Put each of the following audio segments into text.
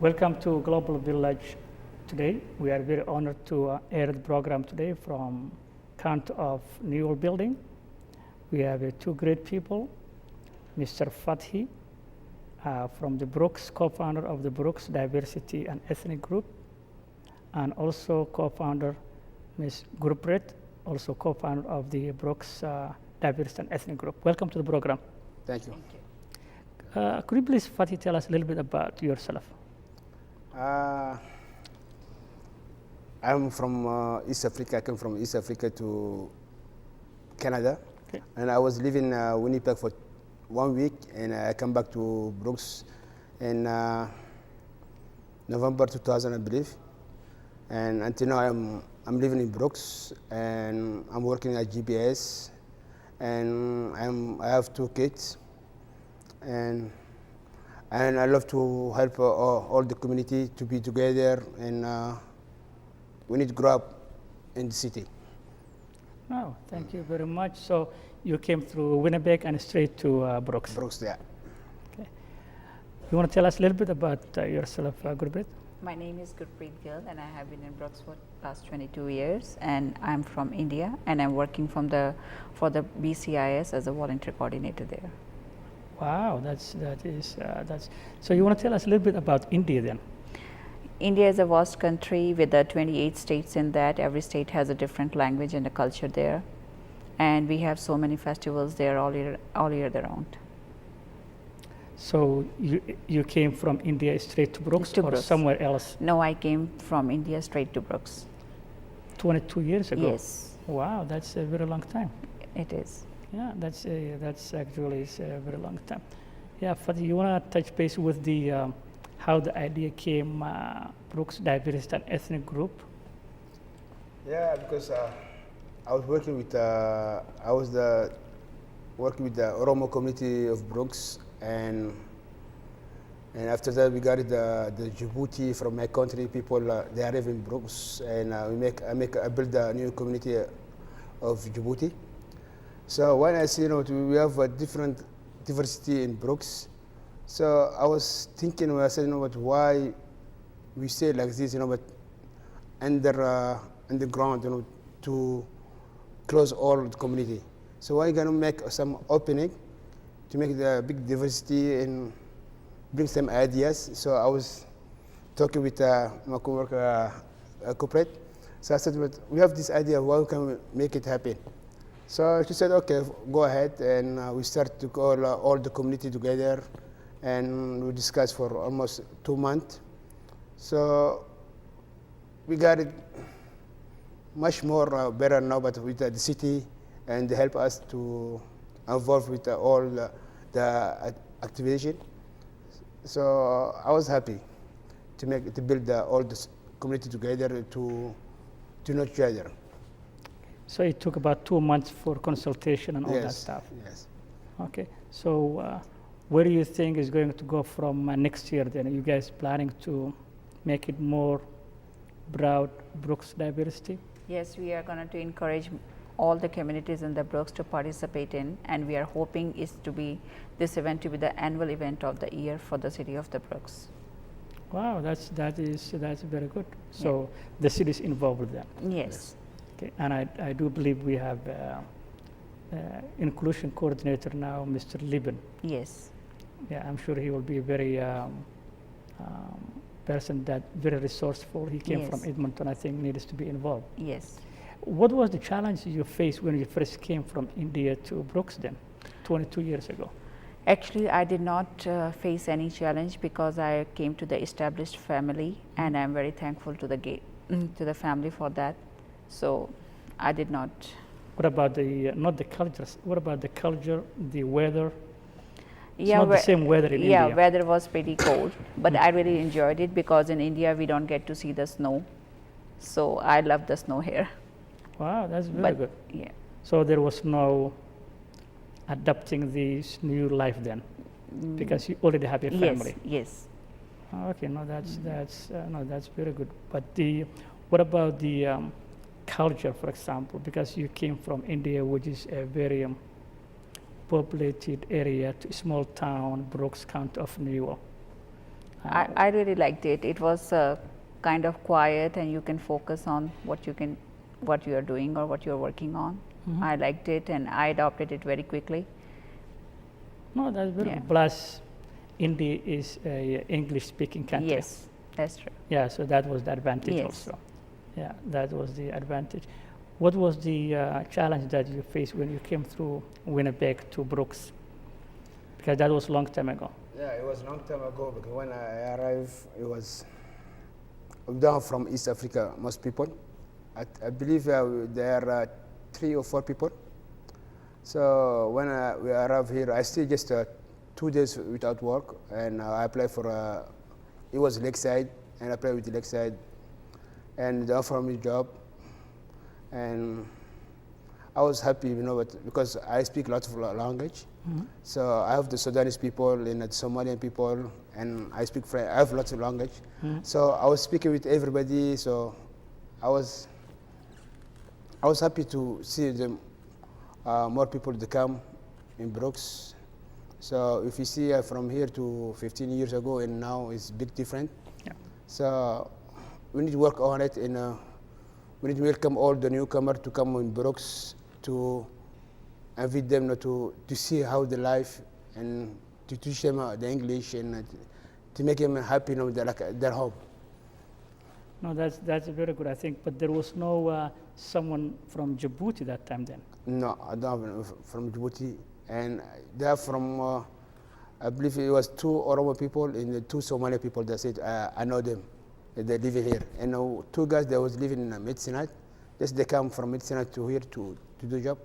Welcome to Global Village today. We are very honored to air the program today from County of Newell Building. We have two great people, Mr. Fathi from the Brooks, co-founder of the Brooks Diversity and Ethnic Group, and also co-founder Ms. Gurpreet, also co-founder of the Brooks Diversity and Ethnic Group. Welcome to the program. Thank you. Could you please, Fathi, tell us a little bit about yourself? I'm from East Africa. I came from East Africa to Canada. Okay. And I was living in Winnipeg for 1 week, and I come back to Brooks in November 2000, I believe. And until now, I'm living in Brooks, and I'm working at GPS, and I have 2 kids, and I love to help all the community to be together, and we need to grow up in the city. Oh, thank you very much. So you came through Winnipeg and straight to Brooks. Brooks, yeah. Okay. You want to tell us a little bit about yourself, Gurpreet? My name is Gurpreet Gill, and I have been in Brooks for past 22 years, and I'm from India, and I'm working for the BCIS as a volunteer coordinator there. Wow, that's. So you want to tell us a little bit about India then? India is a vast country with 28 states in that. Every state has a different language and a culture there, and we have so many festivals there all year round. So you came from India straight to Brooks or Brooks. somewhere else? No, I came from India straight to Brooks. 22 years ago? Yes. Wow, that's a very long time. It is. Yeah, that's actually a very long time. Yeah, Fatih, you want to touch base with the how the idea came, Brooks Diversity and Ethnic Group? Yeah, because I was working with working with the Oromo community of Brooks, and after that we got the Djibouti from my country people. They are in Brooks, and I built a new community of Djibouti. So when I see, we have a different diversity in Brooks, so I was thinking, I said, but why we stay like this, but underground, to close all the community. So why gonna make some opening to make the big diversity and bring some ideas? So I was talking with my coworker, Gurpreet. So I said, but we have this idea, why can we make it happen? So she said, okay, go ahead, and we start to call all the community together, and we discussed for almost 2 months. So we got it much more better now, but with the city, and they help us to involve with all the activation. So I was happy to build all this community together to know each other. So it took about 2 months for consultation and all that stuff. Yes. Okay. So where do you think is going to go from next year then? Are you guys planning to make it more broad Brooks diversity? Yes, we are going to encourage all the communities in the Brooks to participate in, and we are hoping this event to be the annual event of the year for the city of the Brooks. Wow, that's very good. So the city is involved then. Yes. Okay, and I do believe we have inclusion coordinator now, Mr. Liban. Yes. Yeah, I'm sure he will be a very person that very resourceful. He came from Edmonton, I think, needs to be involved. Yes. What was the challenge you faced when you first came from India to Brooks then, 22 years ago? Actually, I did not face any challenge because I came to the established family, and I'm very thankful to the family for that. So I did not. What about not the culture? What about the culture, the weather? It's Yeah, not the same weather in yeah, India. weather was pretty cold, but I really enjoyed it because in India we don't get to see the snow. So I love the snow here. Wow, that's very good. Yeah. So there was no adapting this new life then, because you already have a family. Yes. Okay, no, that's very good. But what about the culture, for example? Because you came from India, which is a very populated area, to small town, Brooks, County of Newell. I really liked it. It was kind of quiet, and you can focus on what you are doing or what you are working on. I liked it, and I adopted it very quickly. No, that's very Yeah. good. Plus, India is a English-speaking country. Yes, that's true. Yeah, so that was the advantage Yes. also. Yeah, that was the advantage. What was the challenge that you faced when you came through Winnipeg to Brooks? Because that was a long time ago. Yeah, it was a long time ago because when I arrived, it was down from East Africa, most people. I believe there are 3 or 4 people. So when we arrived here, I stayed just 2 days without work, and I applied for it was Lakeside, and I applied with Lakeside, and they offered me a job, and I was happy, because I speak lots of language. So I have the Sudanese people and the Somalian people, and I speak French. I have lots of language. So I was speaking with everybody. So I was happy to see them, more people to come in Brooks. So if you see from here to 15 years ago and now, it's a bit different. Yeah. So we need to work on it, and we need to welcome all the newcomers to come in Brooks to invite them to see how the life, and to teach them the English, and to make them happy, their home. No, that's very good, I think. But there was no someone from Djibouti that time then. No, I don't have from Djibouti, and they're from, I believe it was 2 Oromo people and the 2 Somali people that said, I know them, they live here. And 2 guys that was living in Medicine. Just they come from Medicine to here to do job.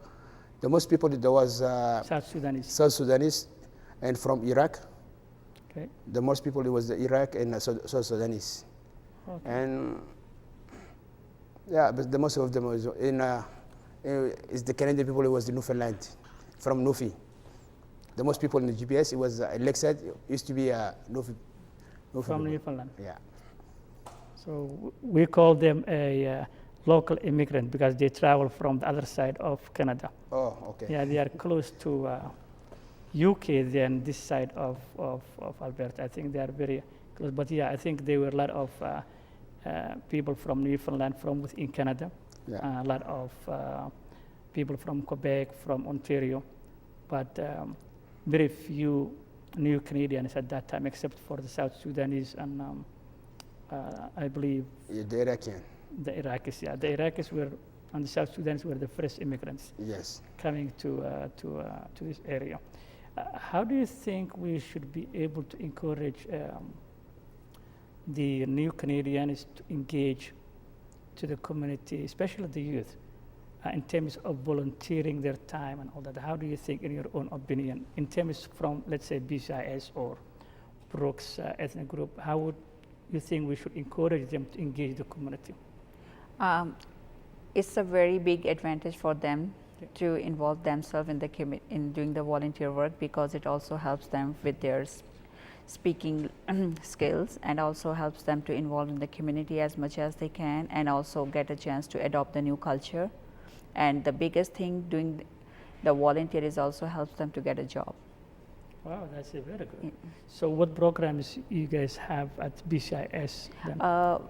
The most people, there was South Sudanese. South Sudanese and from Iraq. Okay. The most people, it was the Iraq and South Sudanese. Okay. And yeah, but the most of them was is the Canadian people. It was the Newfoundland, from Newfie. The most people in the GPS, it was Lakeside. It used to be Newfie. From people. Newfoundland. Yeah. So we call them a local immigrant because they travel from the other side of Canada. Oh, okay. Yeah, they are close to UK than this side of Alberta. I think they are very close. But yeah, I think there were a lot of people from Newfoundland from within Canada. Yeah. A lot of people from Quebec, from Ontario, but very few new Canadians at that time, except for the South Sudanese and I believe Yeah, the Iraqian. the Iraqis. Yeah, the Iraqis were and the South Sudanese were the first immigrants Yes. coming to this area. How do you think we should be able to encourage the new Canadians to engage to the community, especially the youth, in terms of volunteering their time and all that? How do you think, in your own opinion, in terms from, let's say, BCIS or Brooks ethnic group, how would you think we should encourage them to engage the community? It's a very big advantage for them to involve themselves in doing the volunteer work, because it also helps them with their speaking skills, and also helps them to involve in the community as much as they can, and also get a chance to adopt the new culture. And the biggest thing, doing the volunteer is also helps them to get a job. Wow, that's very good. Yeah. So what programs you guys have at BCIS then?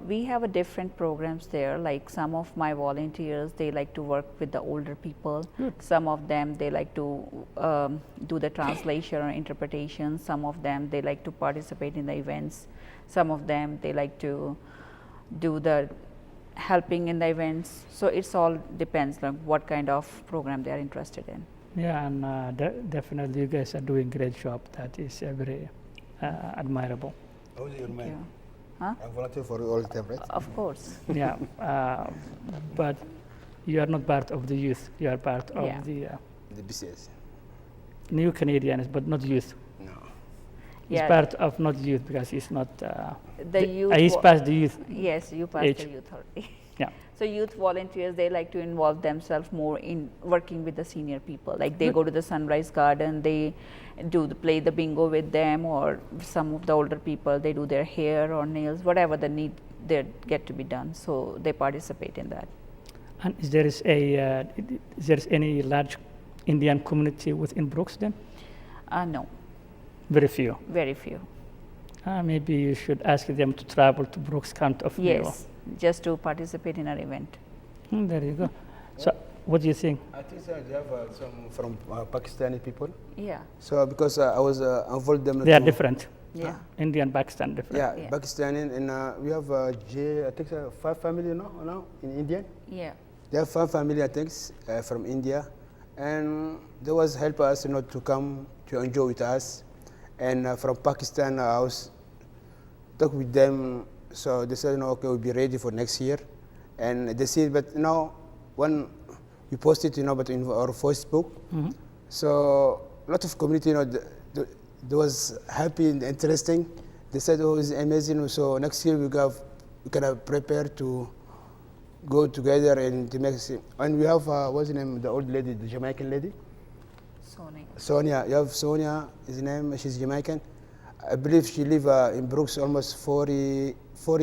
We have a different programs there. Like some of my volunteers, they like to work with the older people. Good. Some of them, they like to do the translation or interpretation. Some of them, they like to participate in the events. Some of them, they like to do the helping in the events. So it's all depends on what kind of program they are interested in. Yeah, and definitely you guys are doing a great job. That is very admirable. How's your Thank you. man? Huh? I volunteer for you all the time, right? Of course. Yeah, but you are not part of the youth. You are part of Yeah. the The BCS. new Canadians, but not youth. No. He's Yeah. part of not youth because he's not. The youth. He's past the youth. Yes, you pass age. the youth already. Yeah. So youth volunteers, they like to involve themselves more in working with the senior people. Like they go to the Sunrise Garden, they play the bingo with them, or some of the older people, they do their hair or nails, whatever the need they get to be done. So they participate in that. And is there any large Indian community within Brooks then? No, Very few. very few. Maybe you should ask them to travel to Brooks County of New York. Yes, just to participate in our event. There you go. So, what do you think? I think so. They have some from Pakistani people. Yeah, So because I was involved them. They are to- different. yeah. India and Pakistan different. Yeah, Yeah. Pakistani, and we have I think 5 family now in India. Yeah. They have 5 family, I think, from India, and they was help us, to come to enjoy with us. And from Pakistan, I was talk with them, so they said, okay, we'll be ready for next year. And they said, but when we posted, but in our Facebook, Mhm. so a lot of community, they was happy and interesting. They said, oh, it's amazing. So next year we can prepare to go together and to make. And we have what's the name? The old lady, the Jamaican lady, Sony. Sonia. You have Sonia. His name. She's Jamaican. I believe she live in Brooks almost 40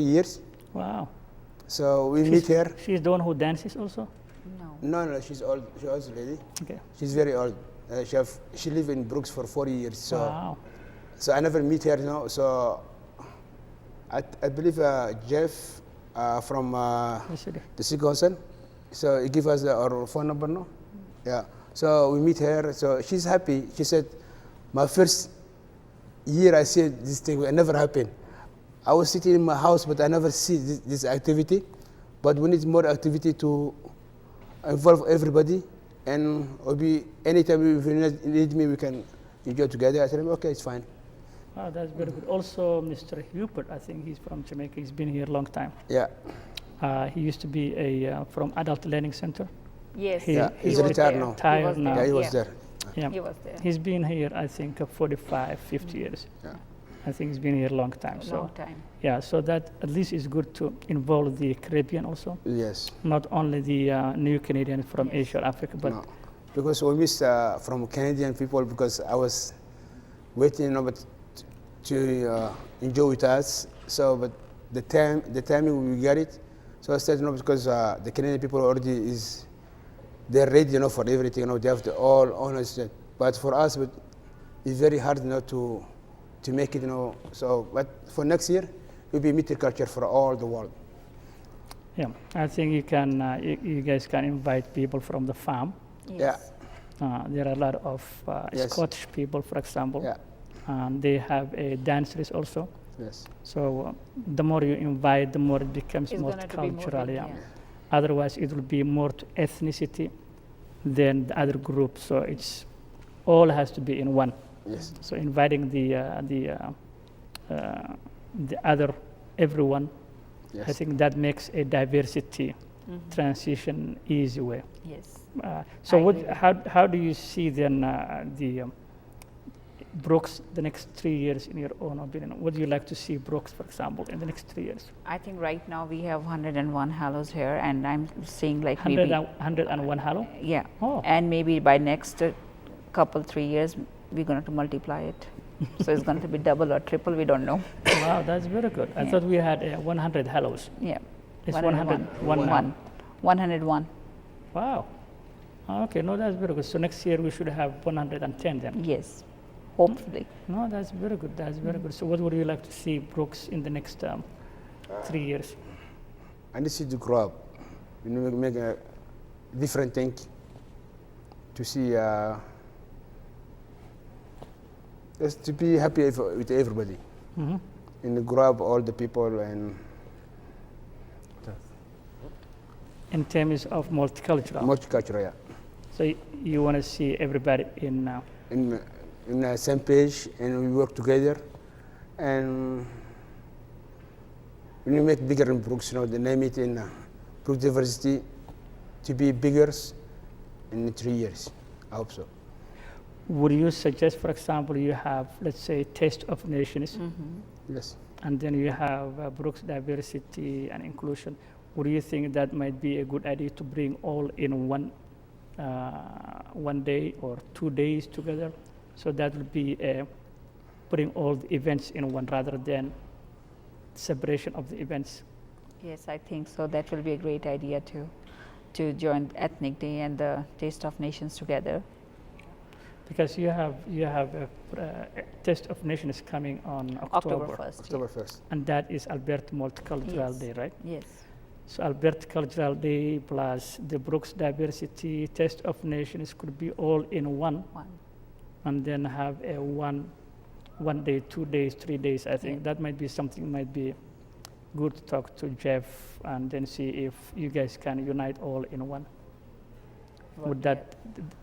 years. Wow. So we meet her. She's the one who dances also? No. No, she's old. She's old lady. Okay. She's very old. She live in Brooks for 40 years. So. Wow. So I never meet her, So I believe Jeff from Yes, it is. the city council. So he give us our phone number, no? Yeah. So we meet her. So she's happy. She said, my first year I see this thing, it never happened. I was sitting in my house, but I never see this activity. But we need more activity to involve everybody. And anytime if you need me, we can enjoy together. I said, okay, it's fine. Wow, that's very good. Also, Mr. Hubert, I think he's from Jamaica. He's been here a long time. Yeah. He used to be from Adult Learning Center. Yes. He- Yeah, he he's was retired there. now. Retired was now. Yeah, he was Yeah. there. Yeah. He was there. He's been here, I think, 45, 50 years. Yeah. I think he's been here a long time. So, Long time. yeah, so that at least is good to involve the Caribbean also, Yes. not only the new Canadians from Yes. Asia or Africa, but No. Because we miss from Canadian people because I was waiting, but to enjoy with us. So, but the timing we get it. So I said, because the Canadian people already they're ready, for everything. They have the all honors. But for us, it's very hard, to make it, So, but for next year, it will be multicultural for all the world. yeah, I think you can, you guys can invite people from the farm. Yes. There are a lot of Yes. Scottish people, for example, Yeah. and they have dancers also. Yes. So the more you invite, the more it becomes It's gonna to be more multicultural. big, Yeah. yeah. Otherwise, it will be more to ethnicity than the other group. So it's all has to be in one. Yes. So inviting the other everyone, Yes. I think that makes a diversity Mhm. transition easy way. Yes. So I what, agree with how do you see then the Brooks the next 3 years in your own opinion? What do you like to see Brooks, for example, in the next 3 years? I think right now we have 101 halos here, and I'm seeing like 100 maybe 101 Halo? yeah, Oh, and maybe by next couple 3 years we're going to multiply it. So it's going to be double or triple. We don't know. wow, that's very good. I Yeah. thought we had 100 Halos. Yeah. It's 101. 101 now. 101. Wow. Okay, no, that's very good. So next year we should have 110 then. Yes. Hopefully. No, that's very good. That's very good. So what would you like to see Brooks in the next 3 years? I need to grow up, make a different thing to see, just to be happy with everybody Hmm. and grow up all the people and In terms of multicultural. multicultural, yeah. So you want to see everybody in In the same page and we work together and when you make bigger in Brooks, they name it in Brooks Diversity to be bigger in 3 years. I hope so. Would you suggest, for example, you have, let's say, Taste of Nations, Mm-hmm. Yes. and then you have Brooks Diversity and Inclusion? Would you think that might be a good idea to bring all in one day or 2 days together? So that would be putting all the events in one rather than separation of the events. Yes, I think so. That will be a great idea to join Ethnic Day and the Taste of Nations together. Because you have a Test of Nations coming on October 1st. October 1st. and that is Alberta Multicultural Yes. Day, right? Yes. So Alberta Cultural Day plus the Brooks Diversity Test of Nations could be all in one, One. and then have a one day, 2 days, 3 days. I think Yeah. that might be something might be good to talk to Jeff and then see if you guys can unite all in one. Would that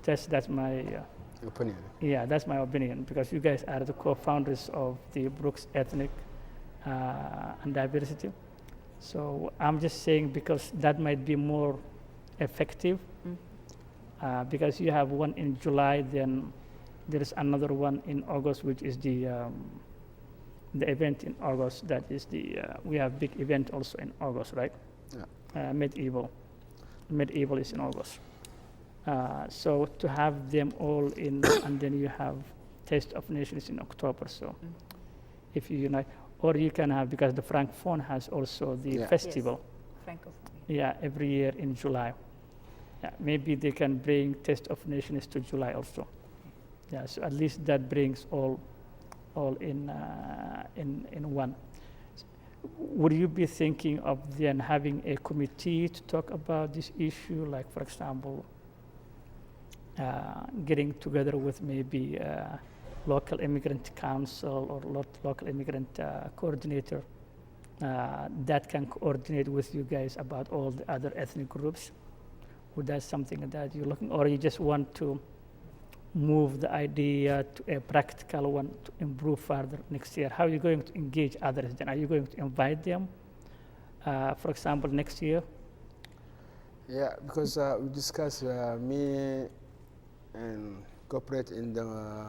that's my Opinion. yeah, that's my opinion, because you guys are the co-founders of the Brooks Ethnic and Diversity. So I'm just saying because that might be more effective, Mm. because you have one in July, then there is another one in August, which is the event in August. That is we have big event also in August, right? Yeah. Medieval is in August. So to have them all in, and then you have Taste of Nations in October. So Mm. if you unite, or you can have, because the Francophone has also the Yeah. festival, Francophone. yeah, every year in July. Yeah, maybe they can bring Taste of Nations to July also. Yeah, so at least that brings all in one. Would you be thinking of then having a committee to talk about this issue, like for example, getting together with maybe local immigrant council or local immigrant coordinator that can coordinate with you guys about all the other ethnic groups? Would that something that you're looking, or you just want to move the idea to a practical one to improve further next year? How are you going to engage others then? Are you going to invite them, for example, next year? Yeah, because we discussed me and cooperate in the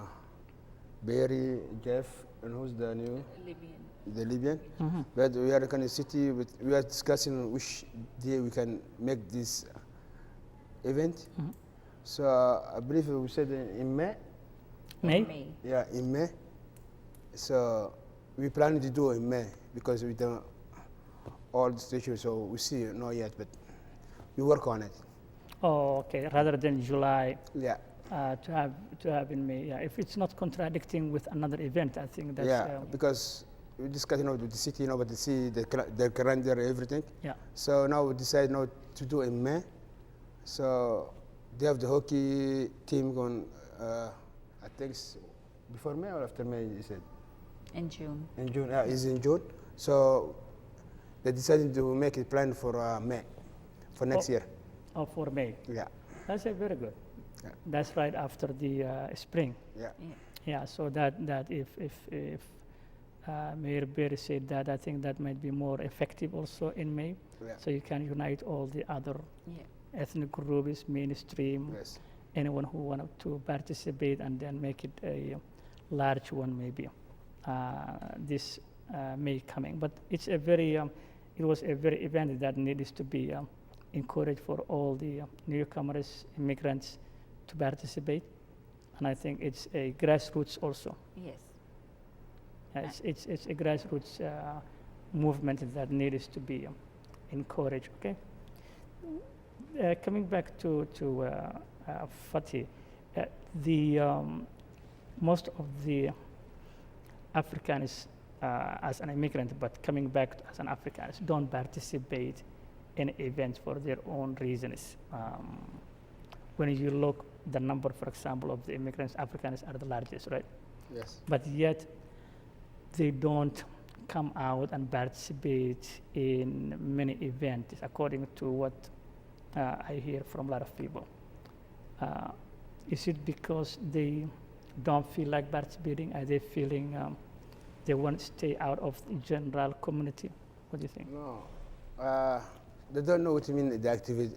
Barry, Jeff, and who's the new? The Libyan. Mm-hmm. But we are in the city, we are discussing which day we can make this event. Mhm. So I believe we said in May. May? Yeah, in May. So we plan to do in May because we don't all the stations. So we see not yet, but we work on it. Oh, okay. Rather than July, Yeah, to have in May. Yeah, if it's not contradicting with another event, I think that's yeah, because we discuss with the city, but to see the calendar, everything. yeah. So now we decide not to do in May. So they have the hockey team going. I think it's before May or after May. You said In June. in June. It's in June. So they decided to make a plan for May, for next Oh. year. Oh, for May. Yeah, That's a very good. Yeah. That's right after the spring. yeah, Yeah. Yeah, so that if Mayor Berry said that, I think that might be more effective also in May. yeah. So you can unite all the other Yeah. ethnic groups, mainstream, Yes. anyone who wanted to participate, and then make it a large one maybe this May coming. But it's a very, it was a very event that needs to be encouraged for all the newcomers, immigrants to participate. And I think it's a grassroots also. Yes. It's a grassroots movement that needs to be encouraged. Okay. Coming back to Fatih, the most of the Africans as an immigrant, but coming back as an Africans, don't participate in events for their own reasons. When you look the number, for example, of the immigrants, Africans are the largest, right? Yes. But yet they don't come out and participate in many events, according to what I hear from a lot of people. Is it because they don't feel like participating? Are they feeling they want to stay out of the general community? What do you think? No, they don't know what you mean the activity.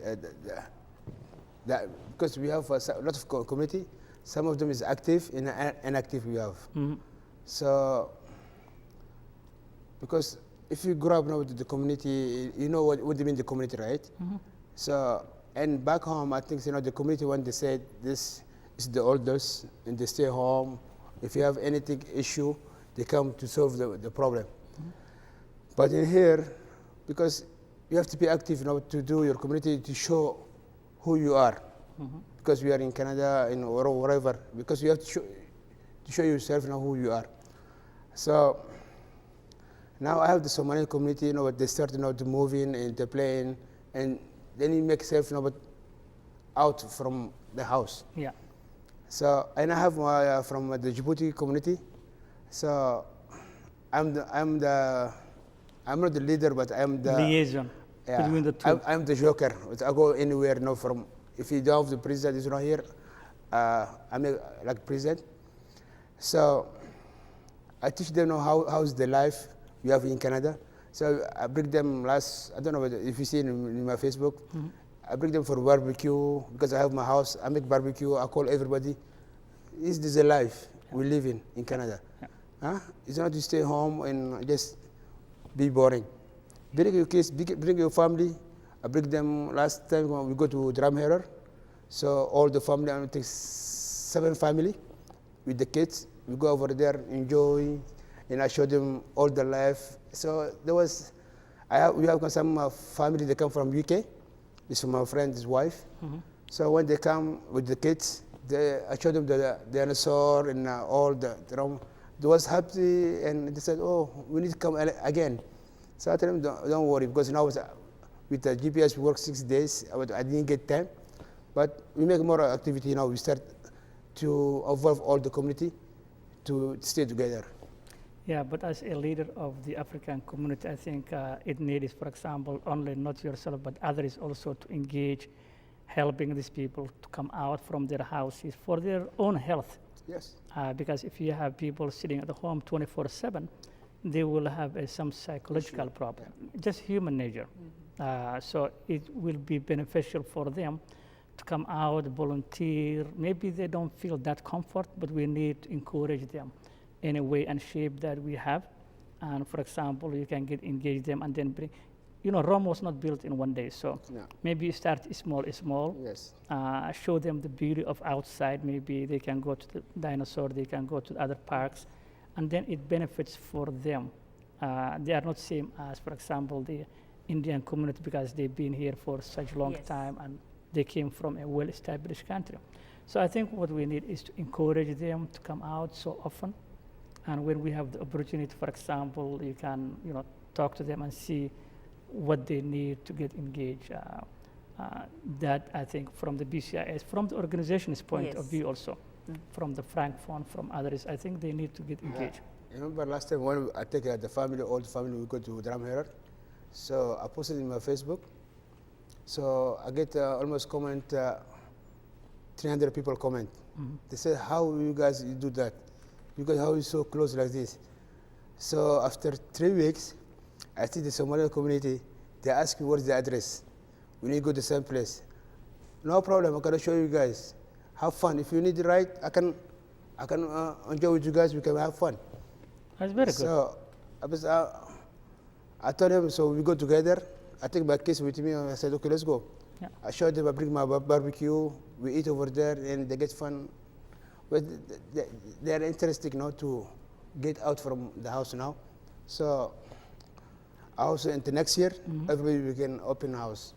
Because we have a lot of community. Some of them is active and inactive. We have. Mhm. So, because if you grow up now with the community, you know what do you mean the community, right? Mhm. So, and back home, I think the community when they said this is the elders and they stay home. If you have anything issue, they come to solve the problem. But in here, because you have to be active now to do your community to show who you are. Mhm. because we are in Canada or wherever, because you have to show yourself now who you are. So now I have the Somali community, but they start to move in and they playing, and then you make yourself out from the house. Yeah. So and I have my from the Djibouti community. So I'm not the leader, but I'm the Liaison between the two. I'm the joker. I go anywhere. From if you don't have the president is not here, I'm like president. So I teach them how's the life we have in Canada. So I bring them I don't know if you see in my Facebook. Mm-hmm. I bring them for barbecue because I have my house. I make barbecue. I call everybody. This is the life we live in Canada. Yeah. Huh? It's not to stay home and just be boring. Bring your kids, bring your family. I bring them last time when we go to Drumheller. So all the family, I take 7 family with the kids. We go over there, enjoy, and I show them all the life. So we have some family that come from UK. It's from my friend's wife. Mm-hmm. So when they come with the kids, I show them the dinosaur and all the drum. They was happy and they said, "Oh, we need to come again." So I tell them, "Don't worry, because now with the GPS we work 6 days. I didn't get time, but we make more activity now. We start to involve all the community to stay together." Yeah, but as a leader of the African community, I think it needs, for example, only not yourself, but others also to engage, helping these people to come out from their houses for their own health. Yes. Because if you have people sitting at home 24/7, they will have some psychological problem, just human nature. Mm-hmm. So it will be beneficial for them to come out, volunteer. Maybe they don't feel that comfort, but we need to encourage them in a way and shape that we have. And for example, you can engage them and then bring, Rome was not built in one day. So No. maybe you start small, Yes. show them the beauty of outside. Maybe they can go to the dinosaur, they can go to the other parks, and then it benefits for them. They are not same as, for example, the Indian community because they've been here for such a long Yes. time and they came from a well-established country. So I think what we need is to encourage them to come out so often. And when we have the opportunity, for example, you can talk to them and see what they need to get engaged. That I think from the BCIS, from the organization's point of Yes. view also, from the Francophone, from others, I think they need to get engaged. Remember last time when I take the family, all the family, we go to Drumheller. So I posted in my Facebook. So I get almost 300 people comment. Mhm. They said, "How you guys do that? You guys, how you so close like this?" So after 3 weeks, I see the Somali community. They ask me what's the address. We need to go to the same place. No problem. I'm gonna show you guys. Have fun. If you need the ride, I can enjoy with you guys. We can have fun. That's very good. So I told him, so we go together. I take my kids with me, and I said, "Okay, let's go." Yeah. I showed them. I bring my barbecue. We eat over there, and they get fun. But they are interested now to get out from the house now. So also into next year, everybody we can open house.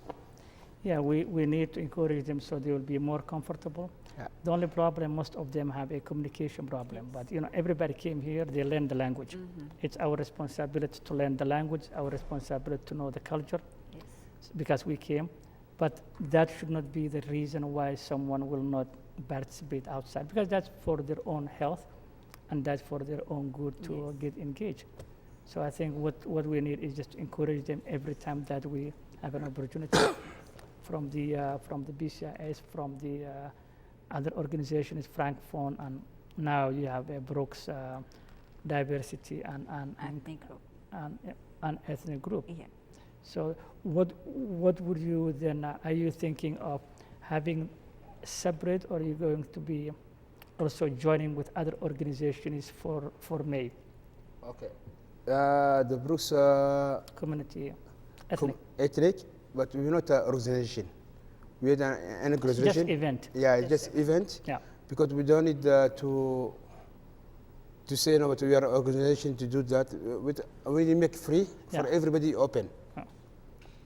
Yeah, we need to encourage them so they will be more comfortable. Yeah. The only problem, most of them have a communication problem. But everybody came here, they learn the language. It's our responsibility to learn the language, our responsibility to know the culture, Yes. because we came. But that should not be the reason why someone will not participate outside, because that's for their own health and that's for their own good to Yes. get engaged. So I think what we need is just to encourage them every time that we have an opportunity from the BCIS, from the other organizations, Francophone, and now you have Brooks Diversity and Ethnic group. an ethnic group. Yeah. So what would you then, are you thinking of having separate, or are you going to be also joining with other organizations for May Okay. The Brooks community, ethnic, ethnic, but we're not an organization. We're an it's organization. just event? Yeah, it's just event. Yeah. Because we don't need to say no, but we are an organization to do that. We make free for Yeah. everybody open. Oh.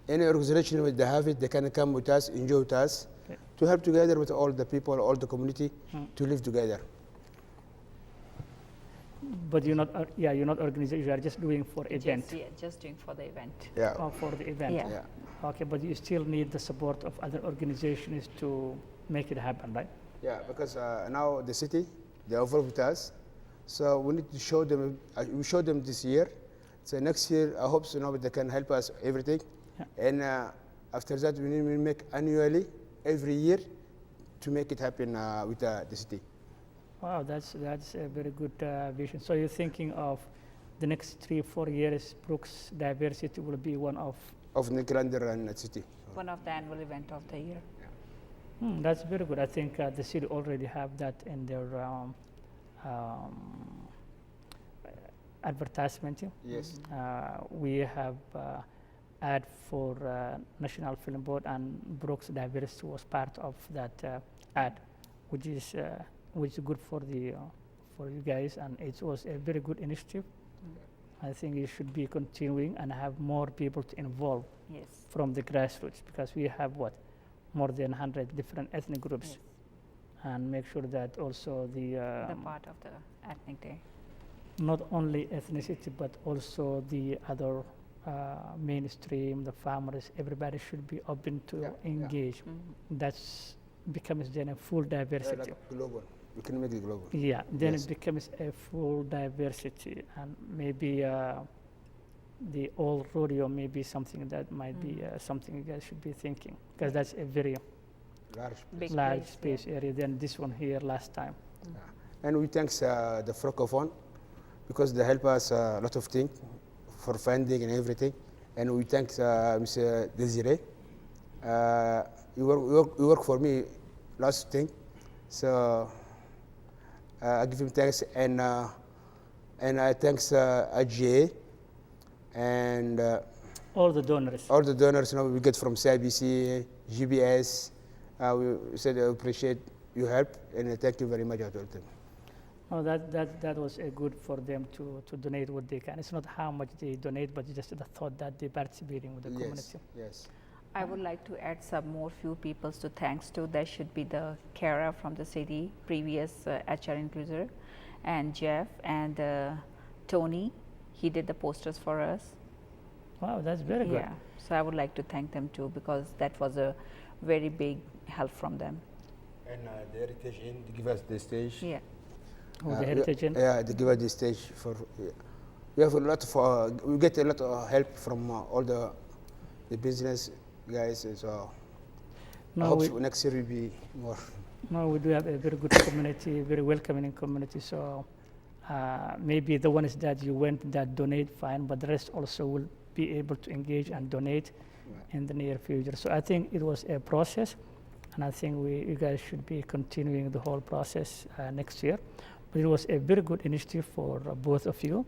Any organization when they have it, they can come with us, enjoy with us. Okay. to help together with all the people, all the community, Mm. to live together. But you're not, you're not organizing, you are just doing for event, Just doing for the event. Yeah. for the event. Yeah. Yeah. Okay, but you still need the support of other organizations to make it happen, right? Yeah, because now the city, they offer with us, so we need to show them. We show them this year. So next year, I hope they can help us everything. Yeah. And after that, we need to make annually every year to make it happen with the city. Wow, that's a very good vision. So you're thinking of the next 3-4 years, Brooks Diversity will be one of. Of the Grander and city. One of the annual event of the year. That's very good. I think the city already have that in their advertisement. Yes. We have ad for National Film Board, and Brooks Diversity was part of that ad, which is good for you guys, and it was a very good initiative. I think it should be continuing and have more people to involve Yes. from the grassroots, because we have more than 100 different ethnic groups, Yes. and make sure that also The part of the ethnic day. not only ethnicity but also the other mainstream, the farmers, everybody should be open to Yeah, yeah. engage. Mhm. That's becomes then a full diversity. Like global. We can make it global. Yeah, then Yes. it becomes a full diversity, and maybe the old rodeo may be something that might be something you guys should be thinking, because that's a very Large. Big large place, space area than this one here last time. And we thanks the Francophone because they help us a lot of things for funding and everything. And we thanks Mr. Desiree. You work for me last thing, so I give him thanks, and I thanks IGA and All the donors. all the donors we get from CIBC, GBS. We said I appreciate your help and thank you very much. I told them. Oh, that was good for them to donate what they can. It's not how much they donate, but just the thought that they're participating with the Yes, community. yes. I would like to add some more few people to thanks to. There should be the Kara from the city, previous HR includer, and Jeff and Tony. He did the posters for us. Wow, that's very good. Yeah. So I would like to thank them too, because that was a very big help from them. And the Heritage Inn, they give us the stage. Yeah. With the Heritage Inn. Yeah, they give us the stage for. We have a lot of. We get a lot of help from all the business guys. So I No, hope we, next year will be more. no, we do have a very good community, very welcoming community. So maybe the ones that you went that donate, fine, but the rest also will be able to engage and donate in the near future. So I think it was a process, and I think you guys should be continuing the whole process next year. But it was a very good initiative for both of you,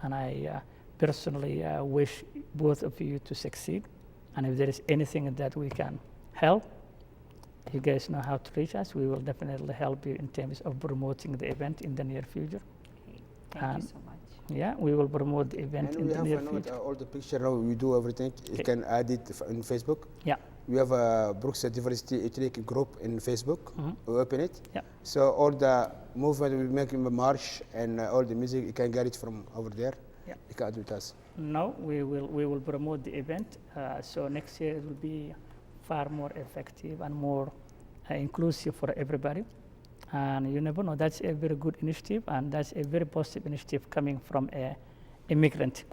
and I personally wish both of you to succeed. And if there is anything that we can help, you guys know how to reach us. We will definitely help you in terms of promoting the event in the near future. Okay. Thank And you so much. Yeah, we will promote the event And in we the have near a note, future. all the picture now we do everything. You Okay. can add it on Facebook. Yeah. We have a Brooks Diversity Ethnic group in Facebook. Mhm. We open it. Yeah. So all the movement we make in the march and all the music, you can get it from over there. Yeah. You can do it with us. No, we will promote the event. So next year it will be far more effective and more inclusive for everybody. And you never know, that's a very good initiative, and that's a very positive initiative coming from a immigrant.